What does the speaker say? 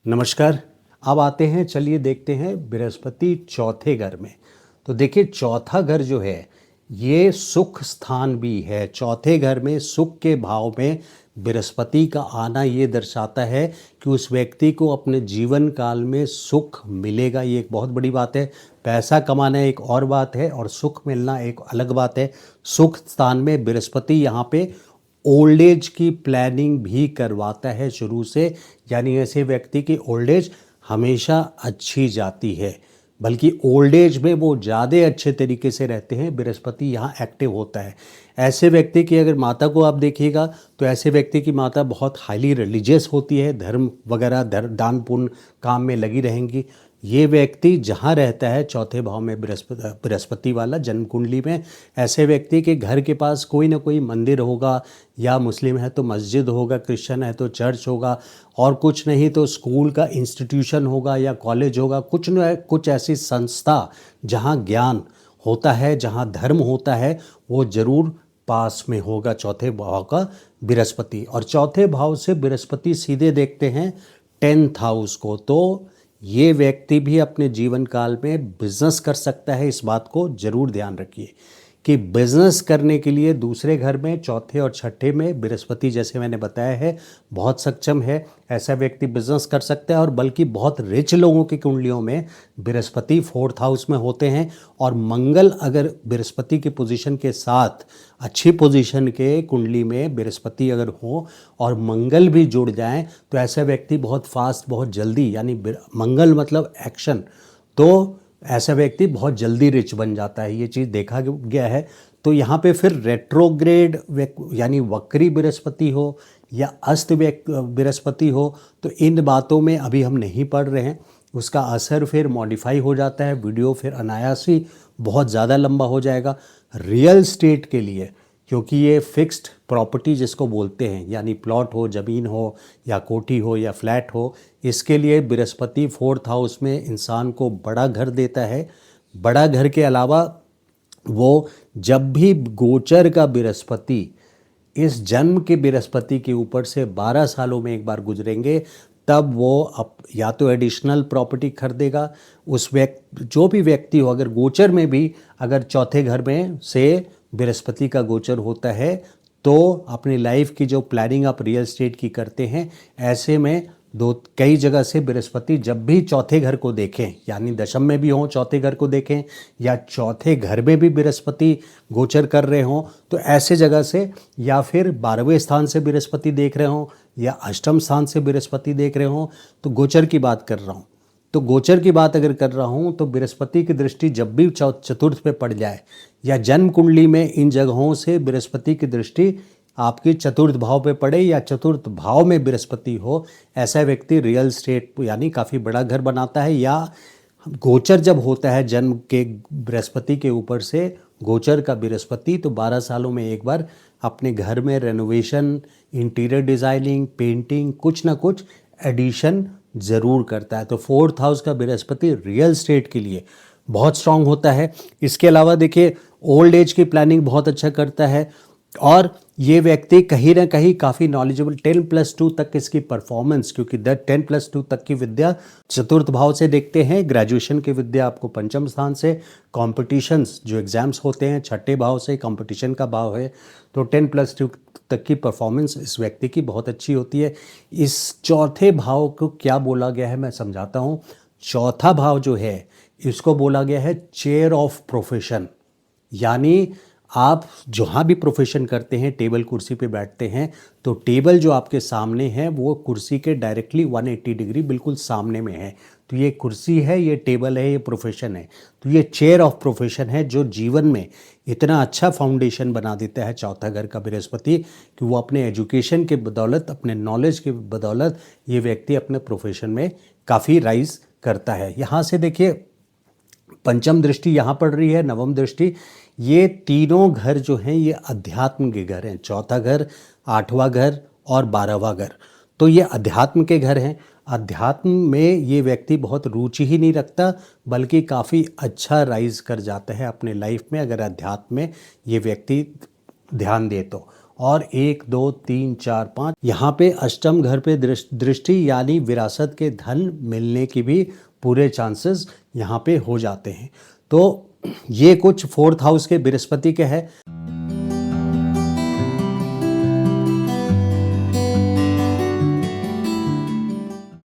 नमस्कार। अब आते हैं, चलिए देखते हैं बृहस्पति चौथे घर में। तो देखिए, चौथा घर जो है ये सुख स्थान भी है। चौथे घर में सुख के भाव में बृहस्पति का आना ये दर्शाता है कि उस व्यक्ति को अपने जीवन काल में सुख मिलेगा। ये एक बहुत बड़ी बात है। पैसा कमाना एक और बात है और सुख मिलना एक अलग बात है। सुख स्थान में बृहस्पति यहाँ पे ओल्ड एज की प्लानिंग भी करवाता है शुरू से। यानी ऐसे व्यक्ति की ओल्ड एज हमेशा अच्छी जाती है, बल्कि ओल्ड एज में वो ज़्यादा अच्छे तरीके से रहते हैं। बृहस्पति यहाँ एक्टिव होता है। ऐसे व्यक्ति की अगर माता को आप देखिएगा तो ऐसे व्यक्ति की माता बहुत हाईली रिलीजियस होती है, धर्म वगैरह दान पुण्य काम में लगी रहेंगी। ये व्यक्ति जहाँ रहता है चौथे भाव में बृहस्पति वाला जन्म कुंडली में, ऐसे व्यक्ति के घर के पास कोई ना कोई मंदिर होगा, या मुस्लिम है तो मस्जिद होगा, क्रिश्चियन है तो चर्च होगा, और कुछ नहीं तो स्कूल का इंस्टीट्यूशन होगा या कॉलेज होगा। कुछ न कुछ ऐसी संस्था जहाँ ज्ञान होता है, जहाँ धर्म होता है, वो ज़रूर पास में होगा चौथे भाव का बृहस्पति। और चौथे भाव से बृहस्पति सीधे देखते हैं 10th हाउस को, तो ये व्यक्ति भी अपने जीवन काल में बिजनेस कर सकता है। इस बात को जरूर ध्यान रखिए कि बिजनेस करने के लिए दूसरे घर में चौथे और छठे में बृहस्पति, जैसे मैंने बताया है, बहुत सक्षम है। ऐसा व्यक्ति बिजनेस कर सकता है। और बल्कि बहुत रिच लोगों की कुंडलियों में बृहस्पति 4th हाउस में होते हैं। और मंगल अगर बृहस्पति की पोजीशन के साथ अच्छी पोजीशन के कुंडली में बृहस्पति अगर हो और मंगल भी जुड़ जाएं तो ऐसा व्यक्ति बहुत फास्ट, बहुत जल्दी, यानी मंगल मतलब एक्शन, तो ऐसा व्यक्ति बहुत जल्दी रिच बन जाता है। ये चीज़ देखा गया है। तो यहाँ पे फिर रेट्रोग्रेड यानी वक्री बृहस्पति हो या अस्त बृहस्पति हो, तो इन बातों में अभी हम नहीं पढ़ रहे हैं। उसका असर फिर मॉडिफाई हो जाता है, वीडियो फिर अनायास ही बहुत ज़्यादा लंबा हो जाएगा। रियल स्टेट के लिए, क्योंकि ये फिक्स्ड प्रॉपर्टी जिसको बोलते हैं, यानी प्लॉट हो, ज़मीन हो या कोठी हो या फ्लैट हो, इसके लिए बृहस्पति 4th हाउस में इंसान को बड़ा घर देता है। बड़ा घर के अलावा वो जब भी गोचर का बृहस्पति इस जन्म के बृहस्पति के ऊपर से 12 सालों में एक बार गुजरेंगे, तब वो या तो एडिशनल प्रॉपर्टी खरीदेगा। उस जो भी व्यक्ति हो, अगर गोचर में भी अगर चौथे घर में से बृहस्पति का गोचर होता है, तो अपनी लाइफ की जो प्लानिंग आप रियल एस्टेट की करते हैं, ऐसे में कई जगह से बृहस्पति जब भी चौथे घर को देखें, यानी दशम में भी हों चौथे घर को देखें, या चौथे घर में भी बृहस्पति गोचर कर रहे हों, तो ऐसे जगह से, या फिर 12वें स्थान से बृहस्पति देख रहे हों या अष्टम स्थान से बृहस्पति देख रहे हों, तो गोचर की बात कर रहा हूँ। तो गोचर की बात अगर कर रहा हूँ तो बृहस्पति की दृष्टि जब भी चतुर्थ पे पड़ जाए, या जन्म कुंडली में इन जगहों से बृहस्पति की दृष्टि आपके चतुर्थ भाव पे पड़े या चतुर्थ भाव में बृहस्पति हो, ऐसा व्यक्ति रियल स्टेट यानी काफ़ी बड़ा घर बनाता है। या गोचर जब होता है जन्म के बृहस्पति के ऊपर से गोचर का बृहस्पति, तो 12 सालों में एक बार अपने घर में रेनोवेशन, इंटीरियर डिज़ाइनिंग, पेंटिंग, कुछ ना कुछ एडिशन ज़रूर करता है। तो 4th हाउस का बृहस्पति रियल स्टेट के लिए बहुत स्ट्रांग होता है। इसके अलावा देखिए, ओल्ड एज की प्लानिंग बहुत अच्छा करता है। और ये व्यक्ति कहीं ना कहीं काफ़ी नॉलेजेबल, 10+2 तक इसकी परफॉर्मेंस, क्योंकि 10+2 तक की विद्या चतुर्थ भाव से देखते हैं, ग्रेजुएशन की विद्या आपको पंचम स्थान से, कॉम्पिटिशन्स जो एग्जाम्स होते हैं छठे भाव से, कंपटीशन का भाव है, तो 10+2 तक की परफॉर्मेंस इस व्यक्ति की बहुत अच्छी होती है। इस चौथे भाव को क्या बोला गया है मैं समझाता हूँ। चौथा भाव जो है इसको बोला गया है चेयर ऑफ प्रोफेशन, यानी आप जहाँ भी प्रोफेशन करते हैं, टेबल कुर्सी पे बैठते हैं, तो टेबल जो आपके सामने है वो कुर्सी के डायरेक्टली 180 डिग्री बिल्कुल सामने में है। तो ये कुर्सी है, ये टेबल है, ये प्रोफेशन है। तो ये चेयर ऑफ प्रोफेशन है जो जीवन में इतना अच्छा फाउंडेशन बना देता है चौथा घर का बृहस्पति, कि वो अपने एजुकेशन के बदौलत, अपने नॉलेज के बदौलत ये व्यक्ति अपने प्रोफेशन में काफ़ी राइज करता है। यहाँ से देखिए, पंचम दृष्टि यहाँ पड़ रही है, नवम दृष्टि, ये तीनों घर जो हैं ये अध्यात्म के घर हैं। चौथा घर, 8वां घर और 12वां घर, तो ये अध्यात्म के घर हैं। अध्यात्म में ये व्यक्ति बहुत रुचि ही नहीं रखता, बल्कि काफ़ी अच्छा राइज कर जाता है अपने लाइफ में, अगर अध्यात्म में ये व्यक्ति ध्यान दे तो। और 1 2 3 4 5 यहाँ पे अष्टम घर पे दृष्टि यानी विरासत के धन मिलने की भी पूरे चांसेस यहाँ पे हो जाते हैं। तो ये कुछ 4th हाउस के बृहस्पति के है।